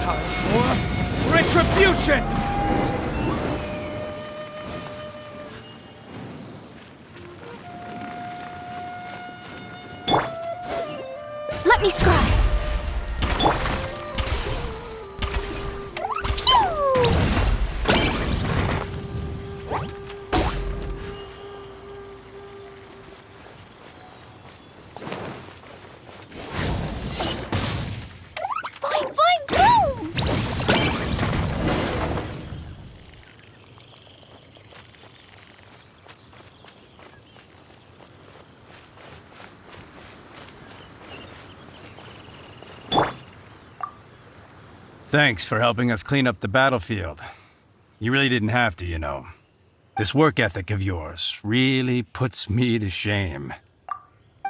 Time for retribution! Let me scry! Thanks for helping us clean up the battlefield. You really didn't have to, you know. This work ethic of yours really puts me to shame.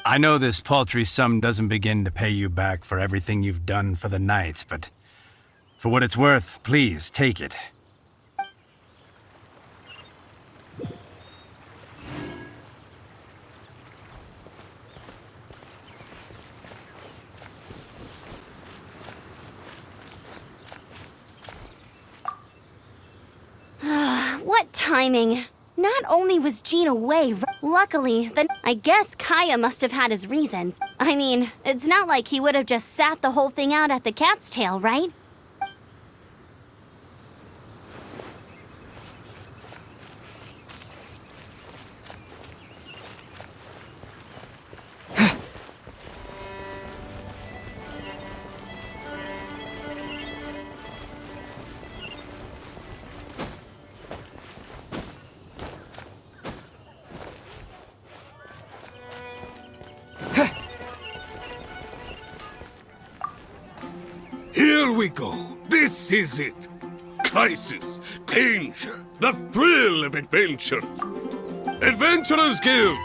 I know this paltry sum doesn't begin to pay you back for everything you've done for the Knights, but for what it's worth, please take it. What timing! Not only was Jean away, luckily, then I guess Kaya must have had his reasons. I mean, it's not like he would have just sat the whole thing out at the Cat's Tail, right? Here we go. This is it. Crisis, danger, the thrill of adventure. Adventurers Guild!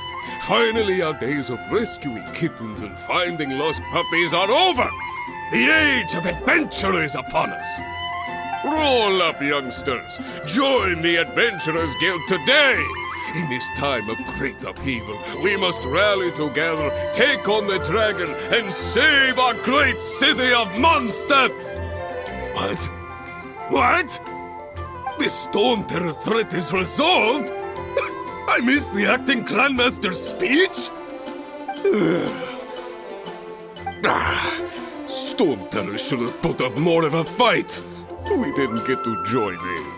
Finally, our days of rescuing kittens and finding lost puppies are over. The age of adventure is upon us. Roll up, youngsters. Join the Adventurers Guild today. In this time of great upheaval, we must rally together, take on the dragon, and save our great city of Mondstadt! What? What? The Storm Terror threat is resolved? I missed the acting clanmaster's speech? Storm Terror should have put up more of a fight. We didn't get to join in.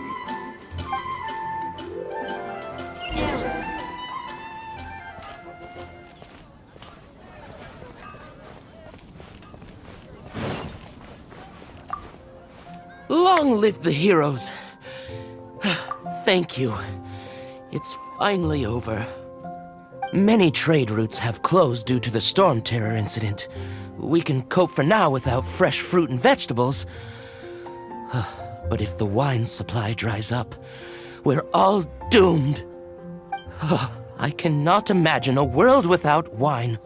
Long live the heroes. Thank you. It's finally over. Many trade routes have closed due to the Storm Terror incident. We can cope for now without fresh fruit and vegetables. But if the wine supply dries up, we're all doomed. I cannot imagine a world without wine.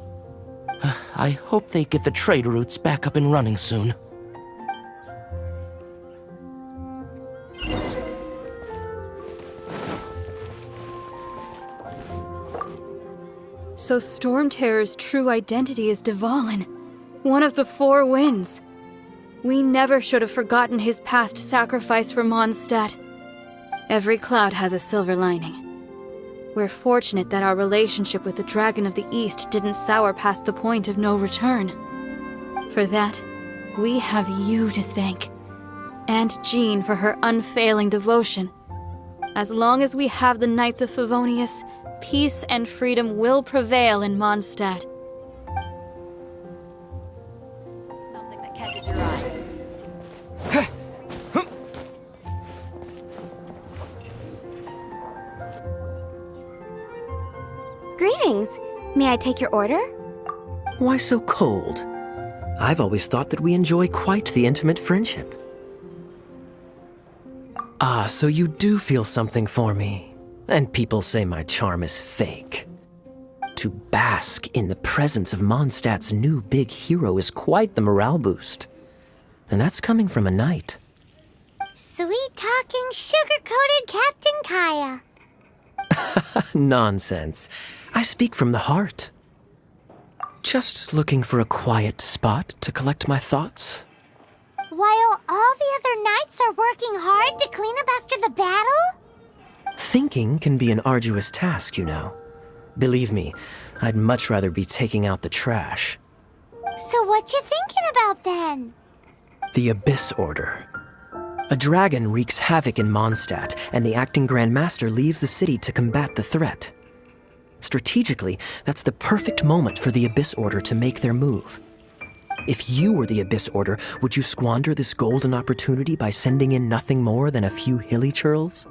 I hope they get the trade routes back up and running soon. So Storm Terror's true identity is Dvalin, one of the Four Winds. We never should have forgotten his past sacrifice for Mondstadt. Every cloud has a silver lining. We're fortunate that our relationship with the Dragon of the East didn't sour past the point of no return. For that, we have you to thank. And Jean for her unfailing devotion. As long as we have the Knights of Favonius, peace and freedom will prevail in Mondstadt. Something that catches your eye. Greetings. May I take your order? Why so cold? I've always thought that we enjoy quite the intimate friendship. Ah, so you do feel something for me. And people say my charm is fake. To bask in the presence of Mondstadt's new big hero is quite the morale boost. And that's coming from a knight. Sweet-talking, sugar-coated Captain Kaya. Nonsense. I speak from the heart. Just looking for a quiet spot to collect my thoughts. While all the other knights are working hard to clean up after the battle? Thinking can be an arduous task, you know. Believe me, I'd much rather be taking out the trash. So what you thinking about then? The Abyss Order. A dragon wreaks havoc in Mondstadt, and the acting Grand Master leaves the city to combat the threat. Strategically, that's the perfect moment for the Abyss Order to make their move. If you were the Abyss Order, would you squander this golden opportunity by sending in nothing more than a few hilly churls?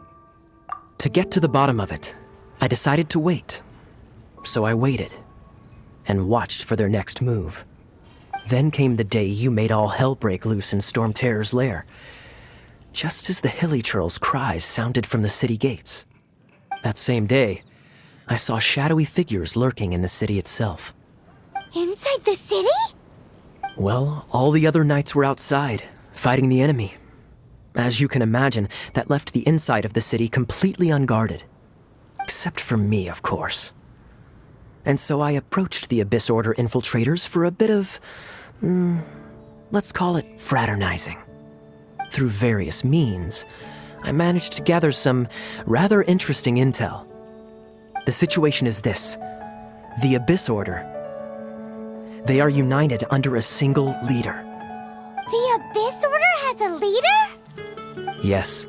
To get to the bottom of it, I decided to wait. So I waited, and watched for their next move. Then came the day you made all hell break loose in Storm Terror's lair, just as the hilly churls' cries sounded from the city gates. That same day, I saw shadowy figures lurking in the city itself. Inside the city? Well, all the other knights were outside, fighting the enemy. As you can imagine, that left the inside of the city completely unguarded. Except for me, of course. And so I approached the Abyss Order infiltrators for a bit of, let's call it fraternizing. Through various means, I managed to gather some rather interesting intel. The situation is this. The Abyss Order, they are united under a single leader. The Abyss Order has a leader? Yes.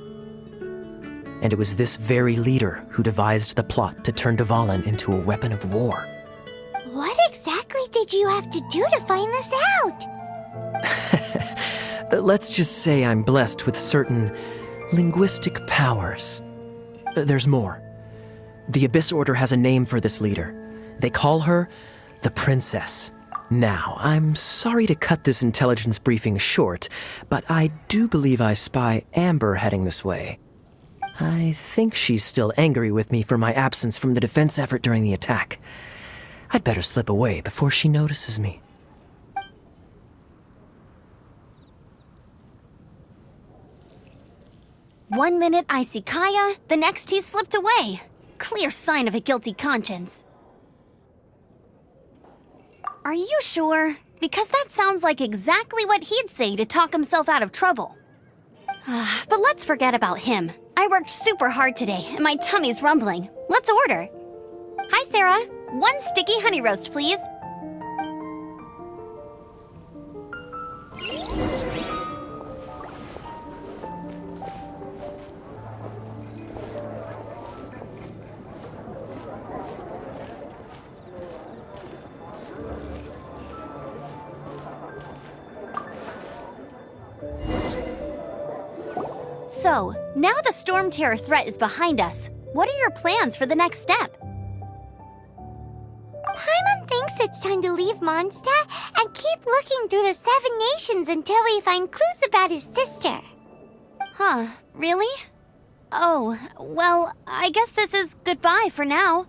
And it was this very leader who devised the plot to turn Dvalin into a weapon of war. What exactly did you have to do to find this out? Let's just say I'm blessed with certain linguistic powers. There's more. The Abyss Order has a name for this leader. They call her the Princess. Now, I'm sorry to cut this intelligence briefing short, but I do believe I spy Amber heading this way. I think she's still angry with me for my absence from the defense effort during the attack. I'd better slip away before she notices me. One minute I see Kaya, the next he's slipped away. Clear sign of a guilty conscience. Are you sure? Because that sounds like exactly what he'd say to talk himself out of trouble. But let's forget about him. I worked super hard today, and my tummy's rumbling. Let's order. Hi, Sarah. 1 sticky honey roast, please. So, now the Storm Terror threat is behind us. What are your plans for the next step? Paimon thinks it's time to leave Mondstadt and keep looking through the 7 nations until we find clues about his sister. Huh, really? Oh, well, I guess this is goodbye for now.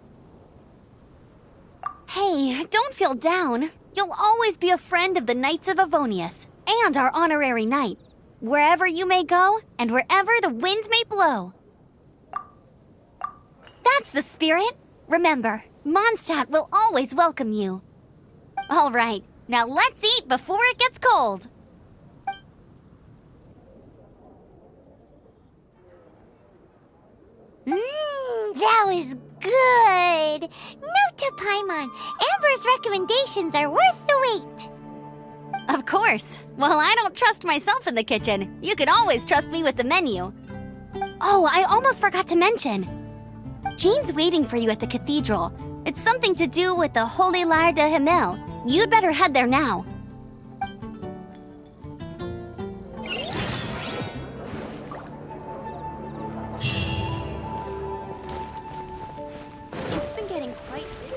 Hey, don't feel down. You'll always be a friend of the Knights of Avonius, and our honorary knight. Wherever you may go, and wherever the wind may blow. That's the spirit. Remember, Mondstadt will always welcome you. All right, now let's eat before it gets cold. That was good. Note to Paimon, Amber's recommendations are worth the wait. Of course. Well, I don't trust myself in the kitchen. You can always trust me with the menu. Oh, I almost forgot to mention. Jean's waiting for you at the cathedral. It's something to do with the Holy Lyre de Himmel. You'd better head there now. It's been getting quite busy.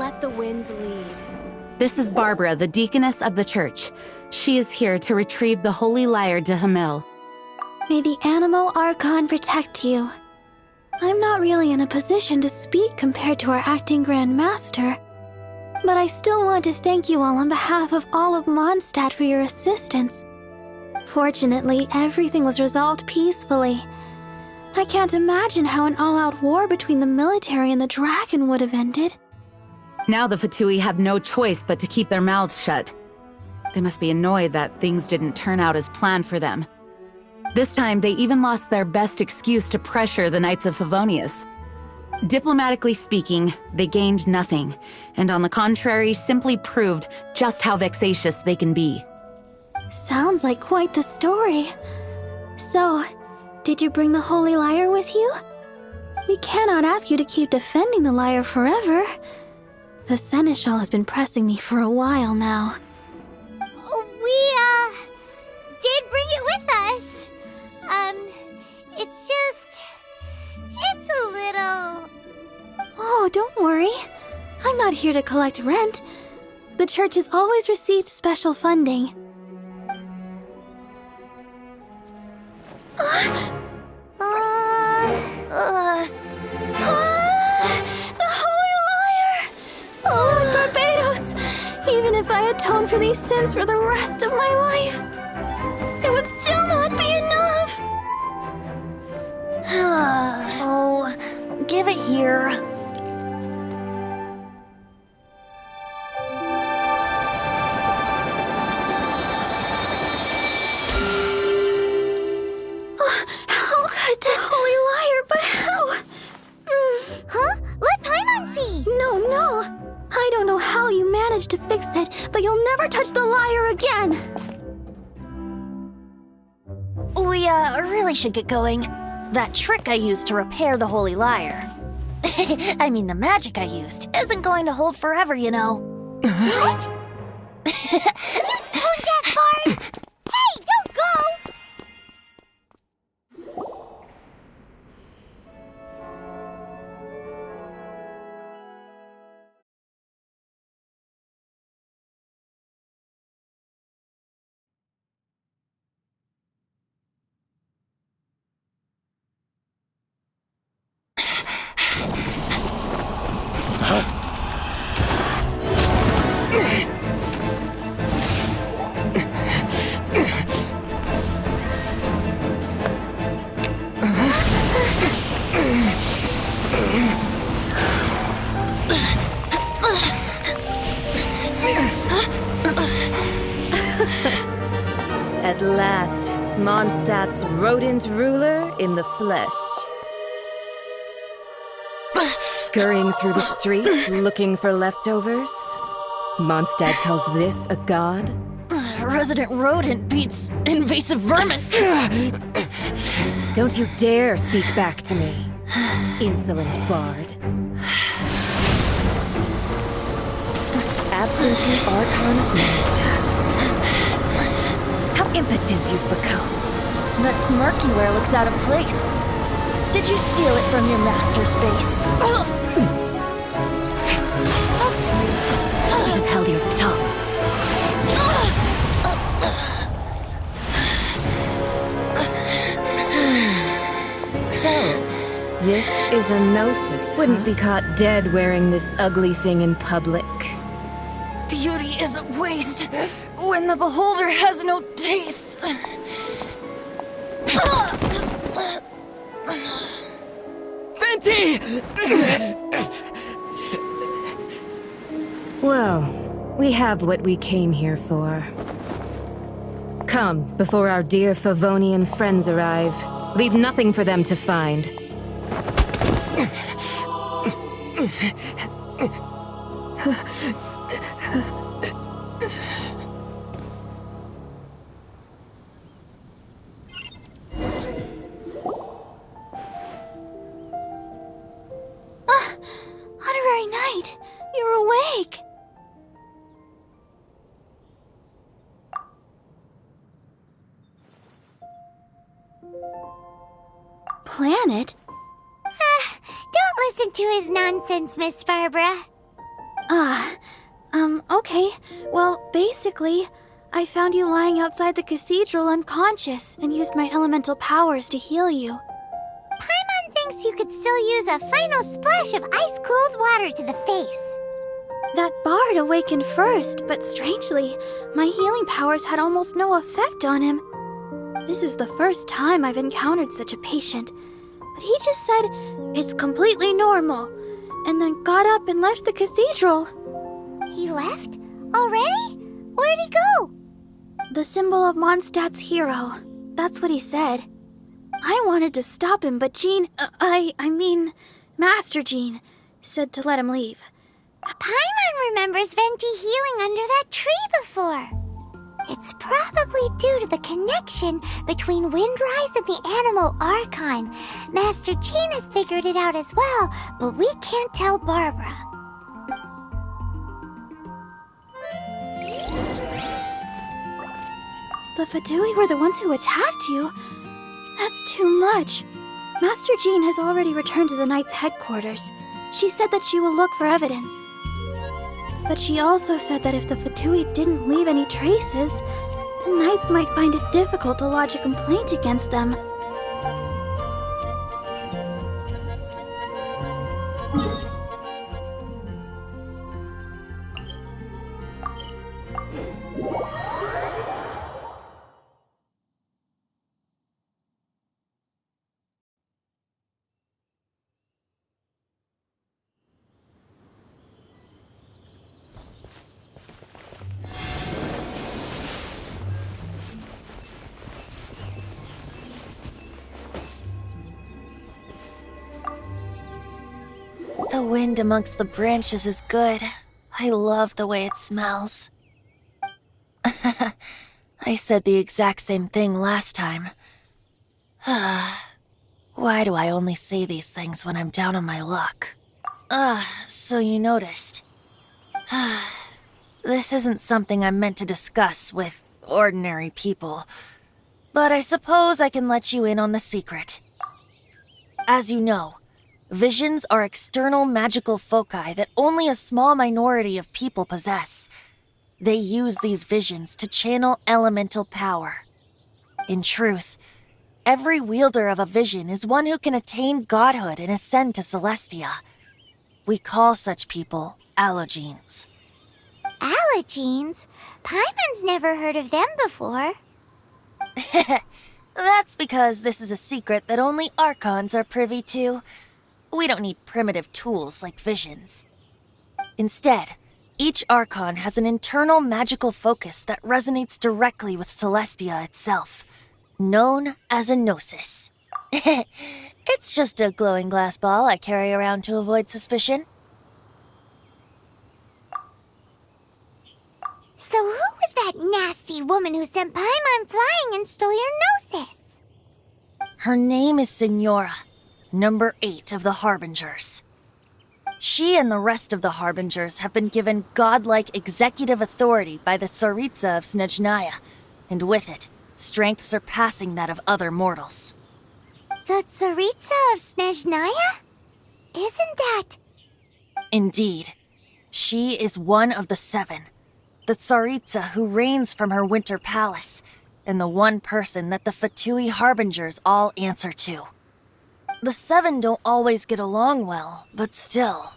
Let the wind lead. This is Barbara, the deaconess of the church. She is here to retrieve the Holy Lyre de Hamel. May the Animo Archon protect you. I'm not really in a position to speak compared to our acting Grand Master, but I still want to thank you all on behalf of all of Mondstadt for your assistance. Fortunately, everything was resolved peacefully. I can't imagine how an all-out war between the military and the dragon would have ended. Now the Fatui have no choice but to keep their mouths shut. They must be annoyed that things didn't turn out as planned for them. This time, they even lost their best excuse to pressure the Knights of Favonius. Diplomatically speaking, they gained nothing, and on the contrary, simply proved just how vexatious they can be. Sounds like quite the story. So, did you bring the Holy Lyre with you? We cannot ask you to keep defending the lyre forever. The Seneschal has been pressing me for a while now. We, did bring it with us. It's a little... Oh, don't worry. I'm not here to collect rent. The church has always received special funding. The Holy Lyre! Lord Barbados! Even if I atone for these sins for the rest of my life, it would still not be enough! Oh, give it here. How could this Holy Lyre, but how? Huh? Let Paimon see! No. I don't know how you managed to fix it, but you'll never touch the lyre again! We, really should get going. That trick I used to repair the Holy Lyre. I mean, the magic I used isn't going to hold forever, you know. What? Tone deaf, Barb! Hey, don't go! At last, Mondstadt's rodent ruler in the flesh. Scurrying through the streets looking for leftovers? Mondstadt calls this a god? Resident rodent beats invasive vermin. Don't you dare speak back to me, insolent bard. Absentee Archon of Mondstadt. How impotent you've become. That smirk you wear looks out of place. Did you steal it from your master's face? Should have held your tongue. So, this is a Gnosis. Wouldn't be caught dead wearing this ugly thing in public. Beauty isn't waste when the beholder has no taste. Fenty! Well, we have what we came here for. Come, before our dear Favonian friends arrive. Leave nothing for them to find. Honorary Knight, you're awake. Planet? Don't listen to his nonsense, Miss Barbara. Okay. Well, basically, I found you lying outside the cathedral unconscious and used my elemental powers to heal you. Paimon thinks you could still use a final splash of ice-cold water to the face. That bard awakened first, but strangely, my healing powers had almost no effect on him. This is the first time I've encountered such a patient, but he just said, "It's completely normal," and then got up and left the cathedral. He left? Already? Where'd he go? The symbol of Mondstadt's hero. That's what he said. I wanted to stop him, but Master Jean, said to let him leave. Paimon remembers Venti healing under that tree before. It's probably due to the connection between Windrise and the Animal Archon. Master Jean has figured it out as well, but we can't tell Barbara. The Fatui were the ones who attacked you? That's too much. Master Jean has already returned to the Knight's headquarters. She said that she will look for evidence. But she also said that if the Fatui didn't leave any traces, the Knights might find it difficult to lodge a complaint against them. The wind amongst the branches is good. I love the way it smells. I said the exact same thing last time. Why do I only say these things when I'm down on my luck? So you noticed. This isn't something I'm meant to discuss with ordinary people, but I suppose I can let you in on the secret. As you know, visions are external magical foci that only a small minority of people possess. They use these visions to channel elemental power. In truth, every wielder of a vision is one who can attain godhood and ascend to Celestia. We call such people Allogenes. Allogenes? Paimon's never heard of them before. That's because this is a secret that only Archons are privy to. We don't need primitive tools like visions. Instead, each Archon has an internal magical focus that resonates directly with Celestia itself, known as a Gnosis. It's just a glowing glass ball I carry around to avoid suspicion. So who was that nasty woman who sent Paimon flying and stole your Gnosis? Her name is Signora, number 8 of the Harbingers. She and the rest of the Harbingers have been given godlike executive authority by the Tsaritsa of Snezhnaya, and with it, strength surpassing that of other mortals. The Tsaritsa of Snezhnaya? Isn't that... Indeed. She is one of the 7, the Tsaritsa who reigns from her winter palace, and the one person that the Fatui Harbingers all answer to. The 7 don't always get along well, but still.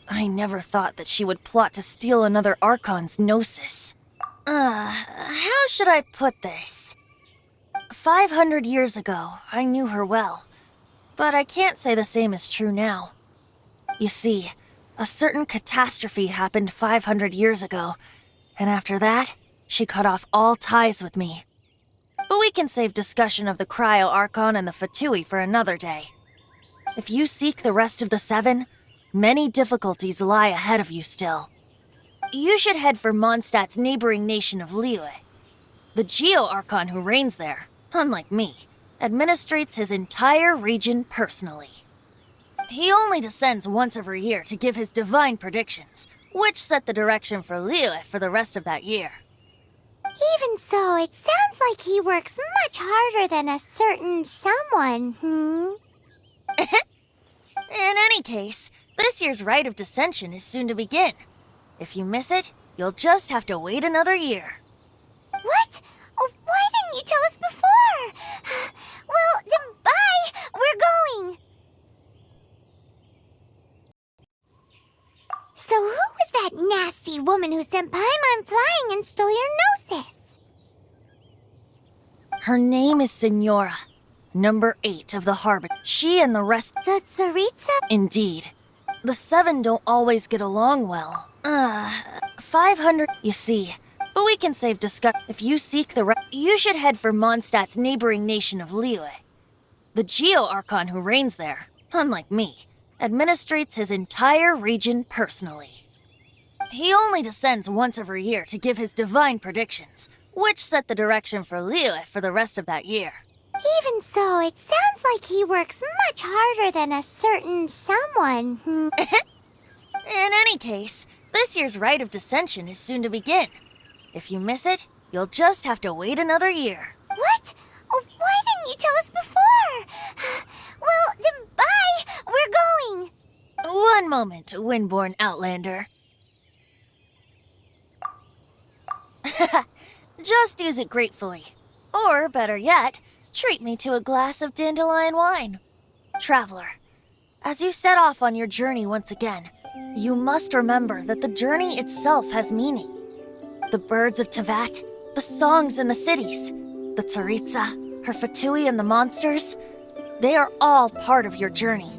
I never thought that she would plot to steal another Archon's Gnosis. How should I put this? 500 years ago, I knew her well, but I can't say the same is true now. You see, a certain catastrophe happened 500 years ago, and after that, she cut off all ties with me. But we can save discussion of the Cryo Archon and the Fatui for another day. If you seek the rest of the 7, many difficulties lie ahead of you still. You should head for Mondstadt's neighboring nation of Liyue. The Geo Archon who reigns there, unlike me, administrates his entire region personally. He only descends once every year to give his divine predictions, which set the direction for Liyue for the rest of that year. Even so, it sounds like he works much harder than a certain someone, In any case, this year's Rite of Dissension is soon to begin, If you miss it, you'll just have to wait another year. What? Oh, why didn't you tell us before? Well, then bye! We're going! So who was that nasty woman who sent Paimon flying and stole your Gnosis? Her name is Signora, number 8 of the Harbor. She and the rest... The Tsaritsa? Indeed. The 7 don't always get along well. 500... You see, but we can save discussion. If you seek the you should head for Mondstadt's neighboring nation of Liyue. The Geo-Archon who reigns there, unlike me, administrates his entire region personally. He only descends once every year to give his divine predictions, which set the direction for Liyue for the rest of that year. Even so, it sounds like he works much harder than a certain someone. In any case, this year's Rite of Descension is soon to begin. If you miss it, you'll just have to wait another year. What? Oh, why didn't you tell us before? Well, then bye! We're going! One moment, Windborn Outlander. Just use it gratefully. Or, better yet, treat me to a glass of dandelion wine. Traveler, as you set off on your journey once again, you must remember that the journey itself has meaning. The birds of Teyvat, the songs in the cities, the Tsaritsa, her Fatui and the monsters, they are all part of your journey.